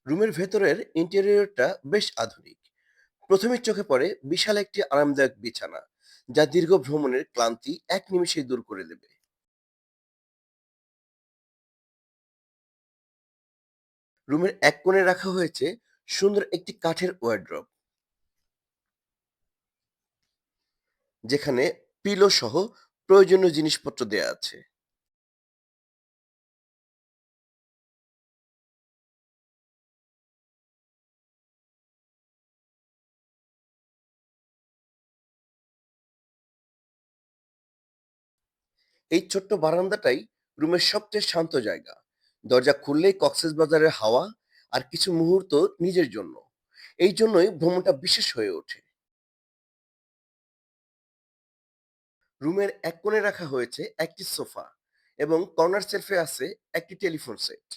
রুমের ভেতরের ইন্টেরিয়রটা বেশ আধুনিক। প্রথমেই চোখে পড়ে বিশাল একটি আরামদায়ক বিছানা, যা দীর্ঘ ভ্রমণের ক্লান্তি এক নিমেষেই দূর করে দেবে। রুমের এক কোণে রাখা হয়েছে সুন্দর একটি কাঠের ওয়ার্ড্রপ, যেখানে পিলো সহ প্রয়োজনীয় জিনিসপত্র দেয়া আছে। এই ছোট্ট বারান্দাটাই রুমের সবচেয়ে শান্ত জায়গা। দরজা খুললেই কক্সবাজারের হাওয়া আর কিছু মুহূর্ত নিজের জন্য। এই জন্যই ভ্রমণটা বিশেষ হয়ে ওঠে। রুমের এক কোণে রাখা হয়েছে একটি সোফা এবং কর্নার শেলফে আছে একটি টেলিফোন সেট।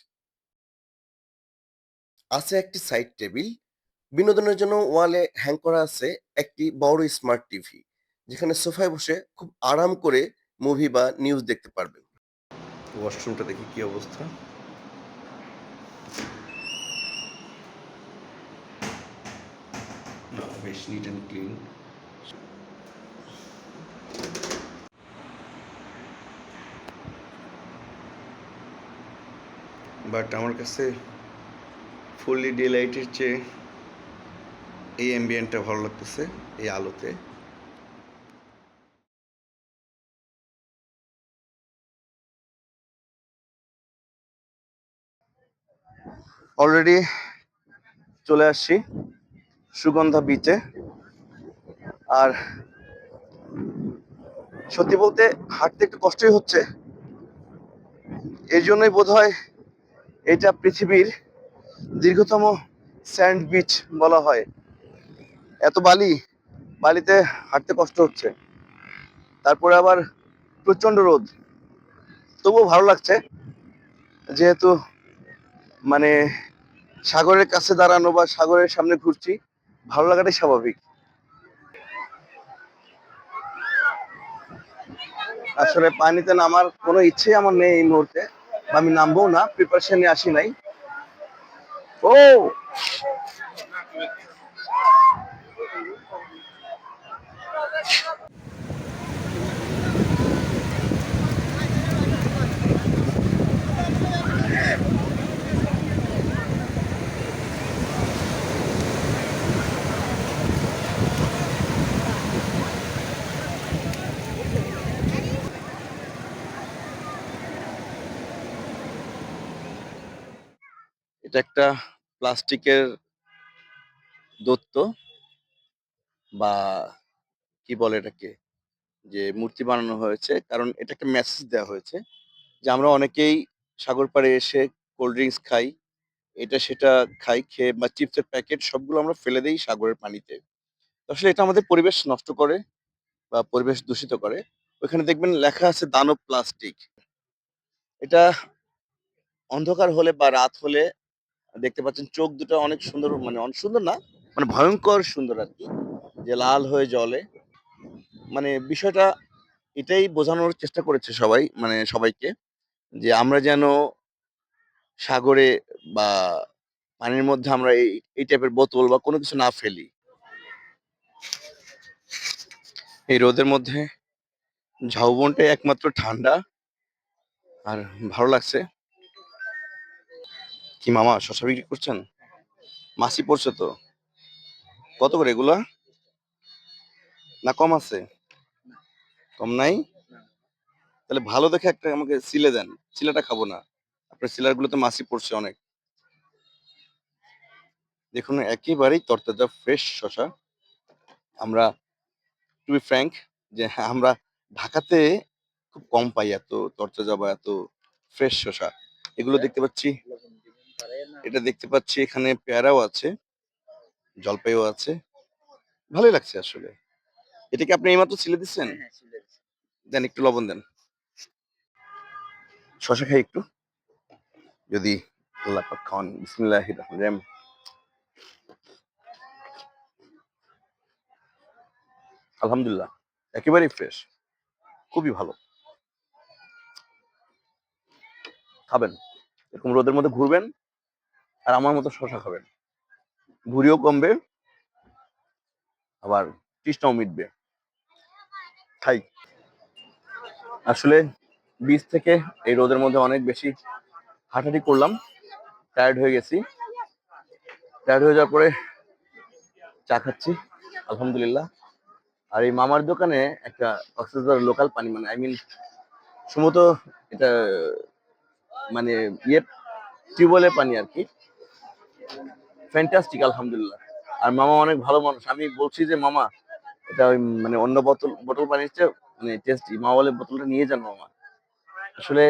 আছে একটি সাইড টেবিল। বিনোদনের জন্য ওয়ালে হ্যাং করা আছে একটি বড় স্মার্ট টিভি, যেখানে সোফায় বসে খুব আরাম করে মুভি বা নিউজ দেখতে পারবেন। ওয়াশরুমটা দেখি কি অবস্থা। বেশ নিট অ্যান্ড ক্লিন। বাট আমার কাছে ফুললি ডে লাইটের চেয়ে এই অ্যাম্বিয়েন্টটা ভালো লাগতেছে এই আলোতে। অলরেডি চলে আসছি সুগন্ধা বিচে। আর সত্যি বলতে হাঁটতে একটু কষ্টই হচ্ছে। এই জন্যই বোধ হয় এটা পৃথিবীর দীর্ঘতম স্যান্ড বিচ বলা হয়। এত বালি, বালিতে হাঁটতে কষ্ট হচ্ছে। তারপরে আবার প্রচন্ড রোদ, তবুও ভালো লাগছে। যেহেতু মানে সাগরের কাছে দাঁড়ানো বা সাগরের সামনে ঘুরছি, ভালো লাগাটাই স্বাভাবিক। আসলে পানিতে নামার কোনো ইচ্ছে আমার নেই এই মুহূর্তে, আমি নামবো না, প্রিপারেশন নিয়ে আসি নাই। ও, এটা একটা প্লাস্টিকের দৈত্য বা কি বলে এটাকে, যে মূর্তি বানানো হয়েছে, কারণ এটা একটা মেসেজ দেওয়া হয়েছে যে আমরা অনেকেই সাগর পাড়ে এসে কোল্ড ড্রিঙ্কস খাই, এটা সেটা খাই, খেয়ে বা চিপসের প্যাকেট সবগুলো আমরা ফেলে দেই সাগরের পানিতে। তো আসলে এটা আমাদের পরিবেশ নষ্ট করে বা পরিবেশ দূষিত করে। ওইখানে দেখবেন লেখা আছে দানব প্লাস্টিক। এটা অন্ধকার হলে বা রাত হলে দেখতে পাচ্ছেন চোখ দুটো অনেক সুন্দর, মানে অনেক সুন্দর না, মানে ভয়ঙ্কর সুন্দর আর কি, যে লাল হয়ে জ্বলে। মানে বিষয়টা এটাই বোঝানোর চেষ্টা করেছে সবাই, মানে সবাইকে, যে আমরা যেন সাগরে বা পানির মধ্যে আমরা এই টাইপের বোতল বা কোনো কিছু না ফেলি। এই রোদের মধ্যে ঝাউবনটাই একমাত্র ঠান্ডা আর ভালো লাগছে। কি মামা শশা বিক্রি করছেন? মাছি পড়ছে তো। কত করে এগুলা? না কম আছে? কম নাই? তাহলে ভালো দেখে একটা আমাকে সিলে দেন। সিলাটা খাবো না, আপনার সিলার গুলোতে মাছি পড়ছে অনেক। দেখুন একেবারেই তরতাজা ফ্রেশ শশা। আমরা টু বি ফ্র্যাঙ্ক, যে হ্যাঁ, আমরা ঢাকাতে খুব কম পাই এত তরতাজা বা এত ফ্রেশ শশা। এগুলো দেখতে পাচ্ছি, এটা দেখতে পাচ্ছি এখানে পেয়ারাও আছে, জলপাইও আছে। ভালোই লাগছে আসলে। এটা কি আপনি এইমাত্র ছিলে দিচ্ছেন? দেন একটু লবণ দেন। শশা খাই একটু, যদি আল্লাহ পাক খাওয়ান। বিসমিল্লাহির রহমানির রহিম। আলহামদুলিল্লাহ, একেবারেই ফ্রেশ, খুবই ভালো। খাবেন, এরকম রোদের মধ্যে ঘুরবেন, আর আমার মতো শশা খাবেন, ভুঁড়িও কমবে, আবার তৃষ্ণাও মিটবে। খাই। আসলে বীজ থেকে এই রোদের মধ্যে অনেক বেশি হাঁটাহাঁটি করলাম, টায়ার্ড হয়ে গেছি। টায়ার্ড হয়ে যাওয়ার পরে চা খাচ্ছি, আলহামদুলিল্লাহ। আর এই মামার দোকানে একটা কক্সবাজার লোকাল পানি, মানে আই মিন সম্ভবত এটা মানে ইয়ে টিউবওয়েলের পানি আর কি, ফ্যান্টাস্টিক আলহামদুলিল্লাহ। আর মামা অনেক ভালো মানুষ। আমি বলছি যে মামা এটা ওই মানে অন্য বোতল বোতল পানির চেয়ে মানে টেস্টি। মামা বলে বোতলটা নিয়ে যান মামা। আসলে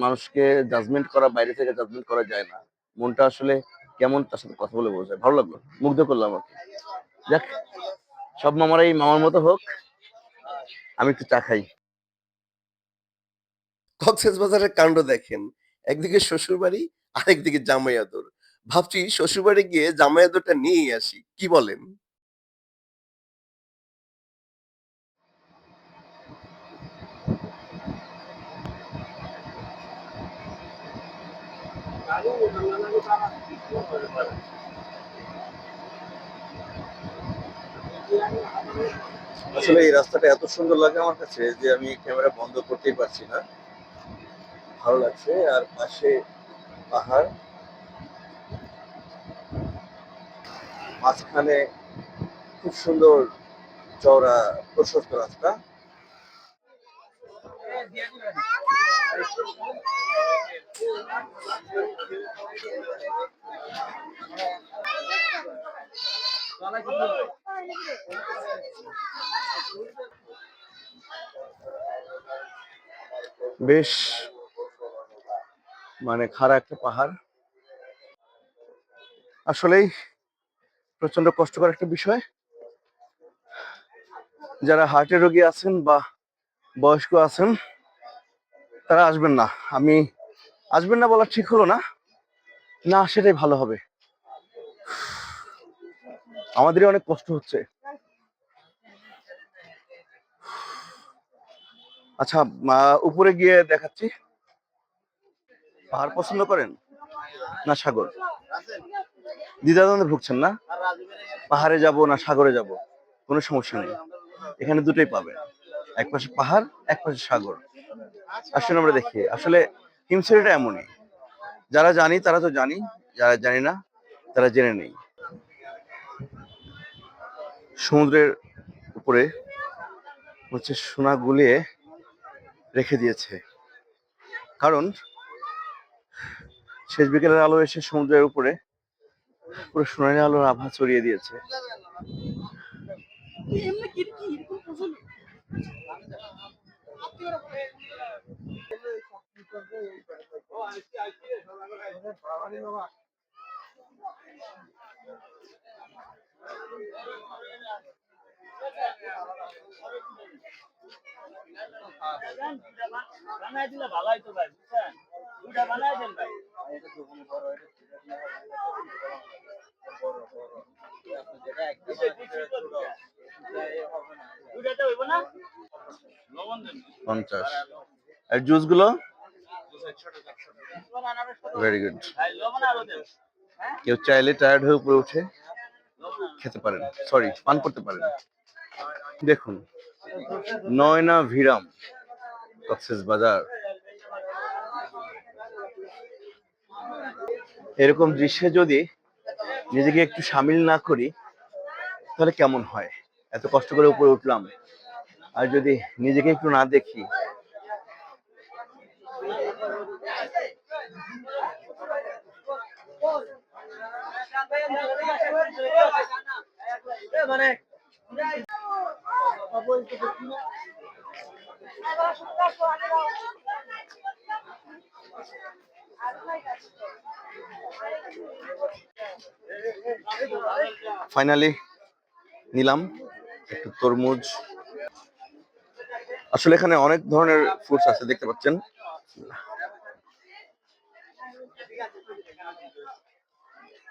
মানুষকে জাজমেন্ট করা, বাইরে থেকে জাজমেন্ট করা যায় না। মনটা আসলে কেমন তার সাথে কথা বলে বোঝায়। ভালো লাগলো, মুগ্ধ করলাম আমাকে। যাক, সব মামারাই মামার মতো হোক। আমি একটু চা খাই। কক্সবাজারের কাণ্ড দেখেন, একদিকে শ্বশুর বাড়ি, আরেকদিকে জামাই আদর। ভাবছি শ্বশুর বাড়ি গিয়ে জামাই আদরটা নিয়েই আসি, কি বলেন? আসলে এই রাস্তাটা এত সুন্দর লাগে আমার কাছে যে আমি ক্যামেরা বন্ধ করতেই পারছি না। ভালো লাগছে। আর পাশে পাহাড়, মাঝখানে খুব সুন্দর চওড়া প্রশস্ত রাস্তা। বেশ মানে খাড়া একটা পাহাড়। আসলেই প্রচন্ড কষ্টকর একটা বিষয়। যারা হার্টের রোগী আছেন বা বয়স্ক আছেন তারা আসবেন না। আমি আসবেন না বলা ঠিক হলো না, না সেটাই ভালো হবে। আমাদেরই অনেক কষ্ট হচ্ছে। আচ্ছা, উপরে গিয়ে দেখাচ্ছি। পাহাড় পছন্দ করেন না সাগর? দ্বিধাদ্বন্দ্বে ভুগছেন না? পাহাড়ে যাব না সাগরে যাব, কোনো সমস্যা নেই, এখানে দুটোই পাবেন। এক পাশে পাহাড়, এক পাশে সাগর। আসলে আমরা দেখি, আসলে হিমশিমটা এমনই। যারা জানি তারা তো জানি, যারা জানি না তারা জেনে নেই। সমুদ্রের উপরে হচ্ছে সোনা গুলিয়ে রেখে দিয়েছে, কারণ শেষ বিকেলের আলো এসে সমুদ্রের উপরে পুরো সোনালি আলোর আভা ছড়িয়ে দিয়েছে। পঞ্চাশ। আর জুস গুলো ভেরি গুড। কেউ চাইলে টায়ার্ড হয়ে উপরে উঠে খেতে পারেন, সরি পান করতে পারেন। দেখুন, নয়না ভিরাম, কক্সবাজার। এরকম দৃশ্যে যদি নিজেকে একটু সামিল না করি তাহলে কেমন হয়? এত কষ্ট করে উপরে উঠলাম, আর যদি নিজেকে একটু না দেখি। ফাইনালি নিলাম একটু তরমুজ। আসলে এখানে অনেক ধরনের ফ্রুটস আছে, দেখতে পাচ্ছেন।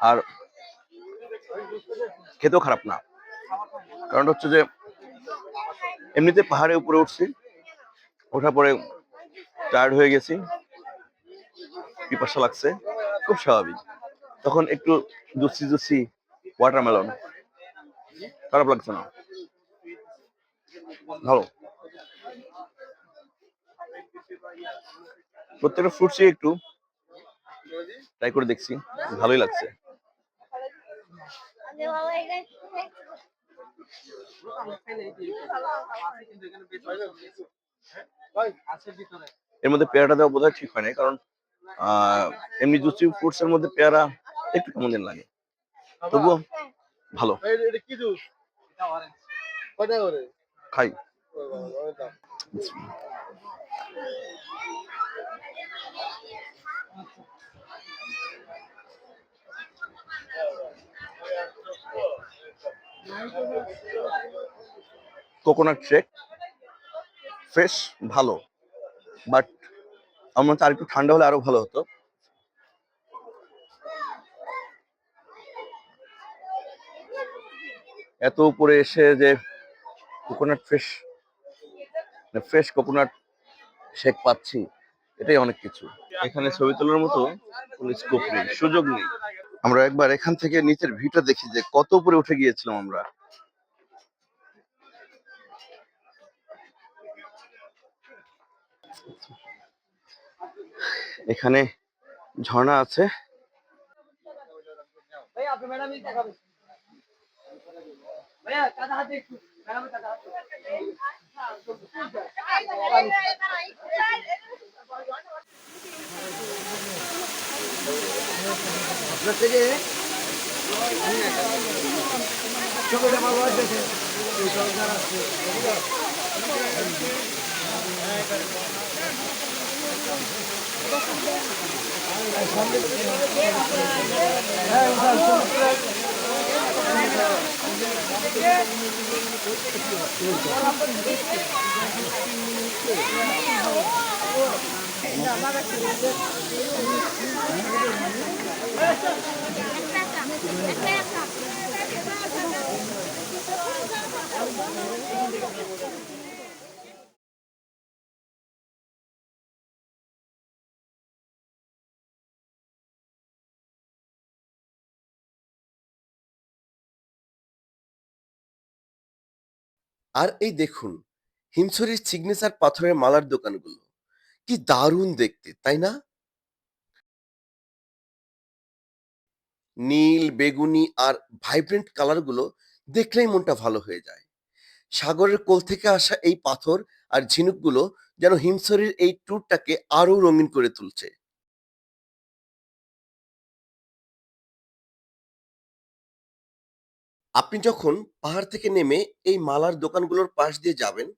আর খেতেও খারাপ না, কারণ হচ্ছে যে এমনিতে পাহাড়ে উপরে উঠছি, ওঠার পরে টায়ার্ড হয়ে গেছি, পিপাসা লাগছে, খুব স্বাভাবিক। তখন একটু জুসি জুসি ওয়াটারমেলন, খারাপ লাগছে না, ভালো। প্রত্যেকটা ফ্রুটসই একটু ট্রাই করে দেখছি, ভালোই লাগছে। এর মধ্যে পেয়ারাটা দেওয়া বোধহয় ঠিক হয় না, কারণ এমনি জুসি ফ্রুটস এর মধ্যে পেয়ারা একটু কেমন যেন লাগে, তবুও ভালো, খাই। কোকোনাট শেক ফ্রেশ, ভালো, বাট আমার মনে হচ্ছে আরেকটু ঠান্ডা হলে আরো ভালো হতো। এত উপরে এসে যে কোকোনাট ফ্রেশ কোকোনাট শেক পাচ্ছি, এটাই অনেক কিছু। এখানে ছবি তোলার মতো কোনো স্কোপ নেই, সুযোগ নেই। আমরা একবার এখান থেকে নিচের ভিউটা দেখি যে কত উপরে উঠে গিয়েছিলাম আমরা। এখানে ঝর্ণা আছে। আর এই দেখুন হিমছড়ির সিগনেচার পাথরের মালার দোকানগুলো, কি দারুণ দেখতে তাই না? নীল, বেগুনি আর ভাইব্রেন্ট কালারগুলো দেখলেই মনটা ভালো হয়ে যায়। সাগরের কোল থেকে আসা এই পাথর আর ঝিনুকগুলো যেন হিমছড়ির এই ট্যুরটাকে আরো রঙিন করে তুলছে। আপনি যখন পাহাড় থেকে নেমে এই মালার দোকানগুলোর পাশ দিয়ে যাবেন,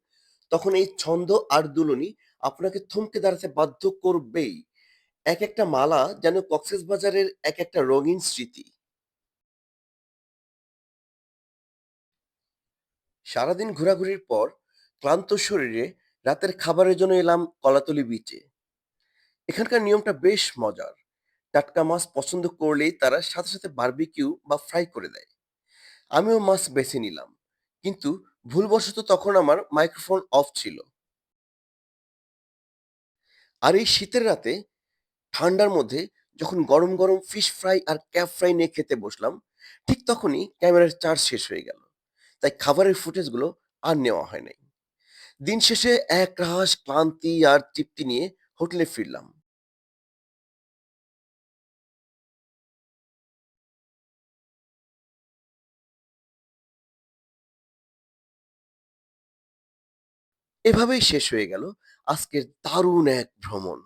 তখন এই ছন্দ আর দুলনি আপনাকে থমকে দাঁড়াতে বাধ্য করবেই। এক একটা মালা যেন কক্সবাজারের এক একটা রঙিন স্মৃতি। সারাদিন ঘোরাঘুরির পর ক্লান্ত শরীরে রাতের খাবারের জন্য এলাম কলাতলি বিচে। এখানকার নিয়মটা বেশ মজার। টাটকা মাছ পছন্দ করলেই তারা সাথে সাথে বারবিকিউ বা ফ্রাই করে দেয়। আমিও মাছ বেছে নিলাম, কিন্তু ভুলবশত তখন আমার মাইক্রোফোন অফ ছিল। আর এই শীতের রাতে ঠান্ডার মধ্যে যখন গরম গরম ফিশ ফ্রাই আর ক্যাপ ফ্রাই নিয়ে খেতে বসলাম, ঠিক তখনই ক্যামেরার চার্জ শেষ হয়ে গেল। তাই খাবারের ফুটেজগুলো আর নেওয়া হয় নাই। দিন শেষে একরাশ ক্লান্তি আর তৃপ্তি নিয়ে হোটেলে ফিরলাম। এভাবেই শেষ হয়ে গেল আজকের দারুণ এক ভ্রমণ।